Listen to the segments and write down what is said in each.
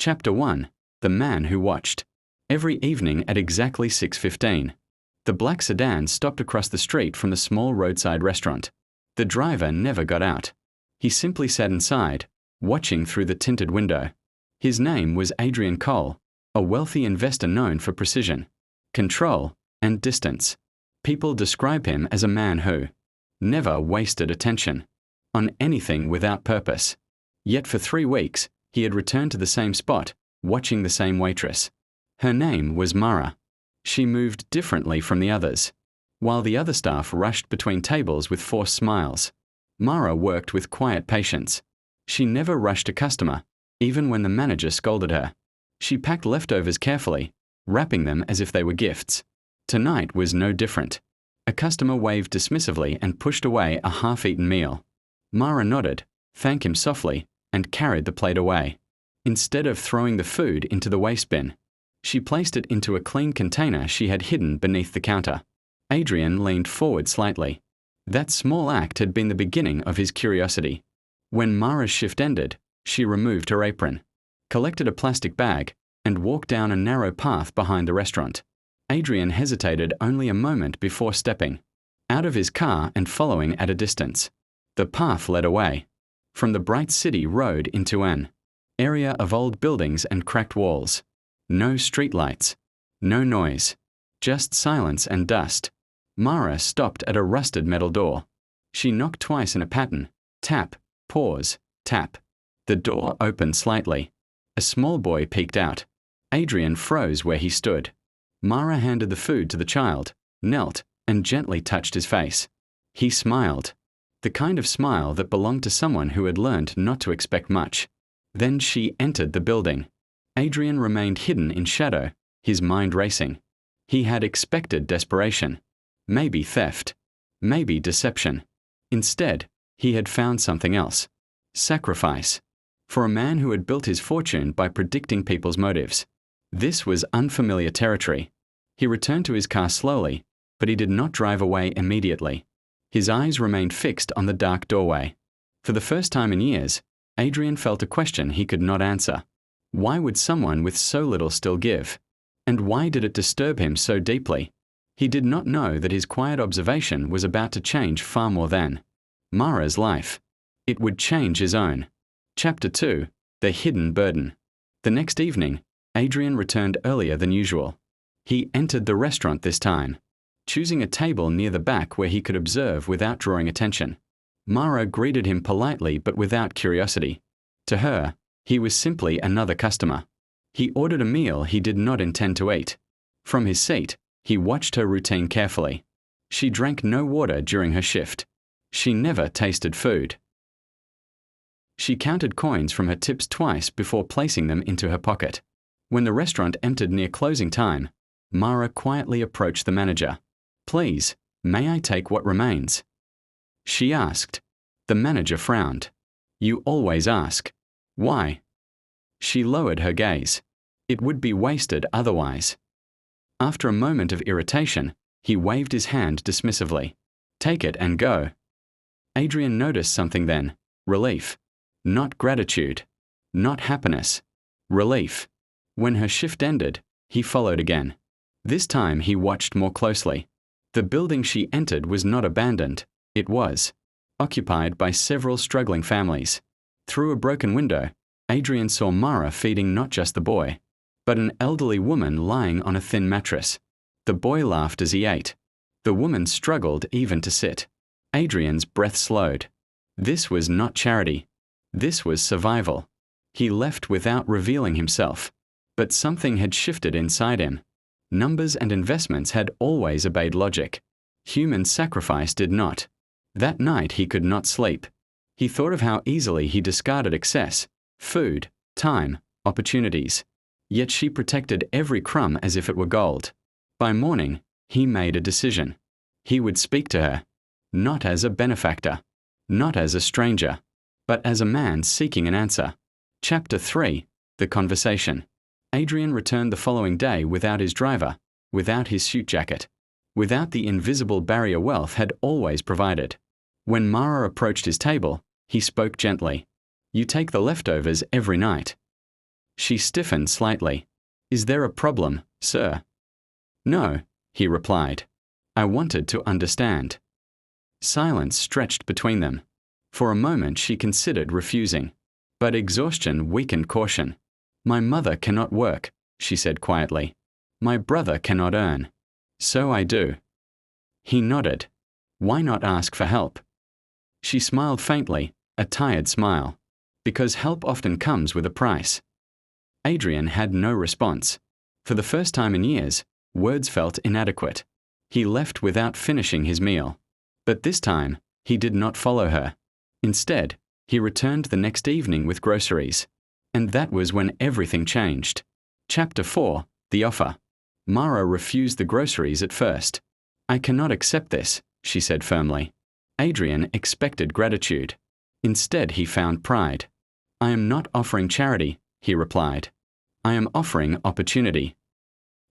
Chapter 1. The Man Who Watched. Every evening at exactly 6:15, the black sedan stopped across the street from the small roadside restaurant. The driver never got out. He simply sat inside, watching through the tinted window. His name was Adrian Cole, a wealthy investor known for precision, control, and distance. People describe him as a man who never wasted attention on anything without purpose. Yet for 3 weeks, he had returned to the same spot, watching the same waitress. Her name was Mara. She moved differently from the others. While the other staff rushed between tables with forced smiles, Mara worked with quiet patience. She never rushed a customer, even when the manager scolded her. She packed leftovers carefully, wrapping them as if they were gifts. Tonight was no different. A customer waved dismissively and pushed away a half-eaten meal. Mara nodded, thanked him softly, and carried the plate away. Instead of throwing the food into the waste bin, she placed it into a clean container she had hidden beneath the counter. Adrian leaned forward slightly. That small act had been the beginning of his curiosity. When Mara's shift ended, she removed her apron, collected a plastic bag, and walked down a narrow path behind the restaurant. Adrian hesitated only a moment before stepping out of his car and following at a distance. The path led away from the bright city road into an area of old buildings and cracked walls. No streetlights, no noise, just silence and dust. Mara stopped at a rusted metal door. She knocked twice in a pattern: tap, pause, tap. The door opened slightly. A small boy peeked out. Adrian froze where he stood. Mara handed the food to the child, knelt, and gently touched his face. He smiled, the kind of smile that belonged to someone who had learned not to expect much. Then she entered the building. Adrian remained hidden in shadow, his mind racing. He had expected desperation, maybe theft, maybe deception. Instead, he had found something else: sacrifice. For a man who had built his fortune by predicting people's motives, this was unfamiliar territory. He returned to his car slowly, but he did not drive away immediately. His eyes remained fixed on the dark doorway. For the first time in years, Adrian felt a question he could not answer. Why would someone with so little still give? And why did it disturb him so deeply? He did not know that his quiet observation was about to change far more than Mara's life. It would change his own. Chapter 2. The Hidden Burden. The next evening, Adrian returned earlier than usual. He entered the restaurant this time, choosing a table near the back where he could observe without drawing attention. Mara greeted him politely but without curiosity. To her, he was simply another customer. He ordered a meal he did not intend to eat. From his seat, he watched her routine carefully. She drank no water during her shift. She never tasted food. She counted coins from her tips twice before placing them into her pocket. When the restaurant entered near closing time, Mara quietly approached the manager. "Please, may I take what remains?" she asked. The manager frowned. "You always ask. Why?" She lowered her gaze. It would be wasted otherwise. After a moment of irritation, he waved his hand dismissively. "Take it and go." Adrian noticed something then: relief. Not gratitude. Not happiness. Relief. When her shift ended, he followed again. This time he watched more closely. The building she entered was not abandoned. It was occupied by several struggling families. Through a broken window, Adrian saw Mara feeding not just the boy, but an elderly woman lying on a thin mattress. The boy laughed as he ate. The woman struggled even to sit. Adrian's breath slowed. This was not charity. This was survival. He left without revealing himself. But something had shifted inside him. Numbers and investments had always obeyed logic. Human sacrifice did not. That night he could not sleep. He thought of how easily he discarded excess: food, time, opportunities. Yet she protected every crumb as if it were gold. By morning, he made a decision. He would speak to her, not as a benefactor, not as a stranger, but as a man seeking an answer. Chapter 3. The Conversation. Adrian returned the following day without his driver, without his suit jacket, without the invisible barrier wealth had always provided. When Mara approached his table, he spoke gently. "You take the leftovers every night." She stiffened slightly. Is there a problem, sir? No, he replied. I wanted to understand. Silence stretched between them. For a moment she considered refusing. But exhaustion weakened caution. My mother cannot work, she said quietly. My brother cannot earn. So I do. He nodded. Why not ask for help? She smiled faintly, a tired smile. Because help often comes with a price. Adrian had no response. For the first time in years, words felt inadequate. He left without finishing his meal. But this time, he did not follow her. Instead, he returned the next evening with groceries. And that was when everything changed. Chapter 4, The Offer. Mara refused the groceries at first. I cannot accept this, she said firmly. Adrian expected gratitude. Instead, he found pride. I am not offering charity, he replied. I am offering opportunity.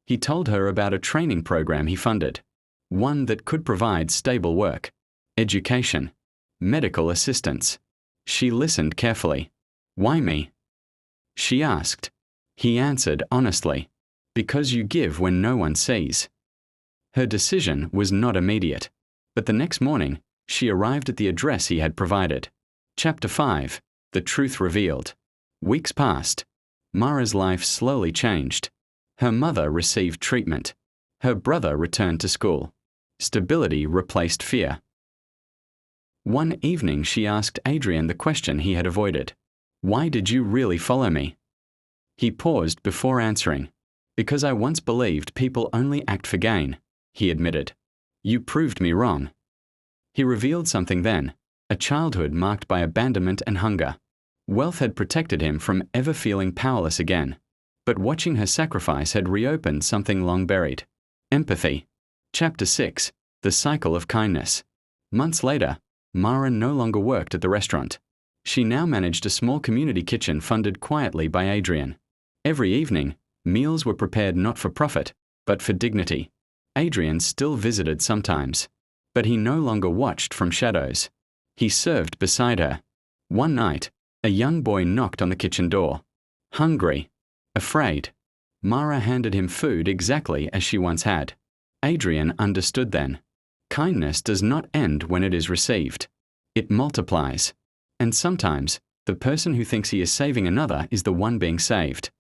He told her about a training program he funded. One that could provide stable work, education, medical assistance. She listened carefully. Why me? She asked. He answered honestly. Because you give when no one sees. Her decision was not immediate, but the next morning, she arrived at the address he had provided. Chapter 5, The Truth Revealed. Weeks passed. Mara's life slowly changed. Her mother received treatment. Her brother returned to school. Stability replaced fear. One evening she asked Adrian the question he had avoided. Why did you really follow me? He paused before answering. Because I once believed people only act for gain, he admitted. You proved me wrong. He revealed something then, a childhood marked by abandonment and hunger. Wealth had protected him from ever feeling powerless again. But watching her sacrifice had reopened something long buried. Empathy. Chapter 6, The Cycle of Kindness. Months later, Mara no longer worked at the restaurant. She now managed a small community kitchen funded quietly by Adrian. Every evening, meals were prepared not for profit, but for dignity. Adrian still visited sometimes, but he no longer watched from shadows. He served beside her. One night, a young boy knocked on the kitchen door. Hungry, afraid. Mara handed him food exactly as she once had. Adrian understood then. Kindness does not end when it is received. It multiplies. And sometimes, the person who thinks he is saving another is the one being saved.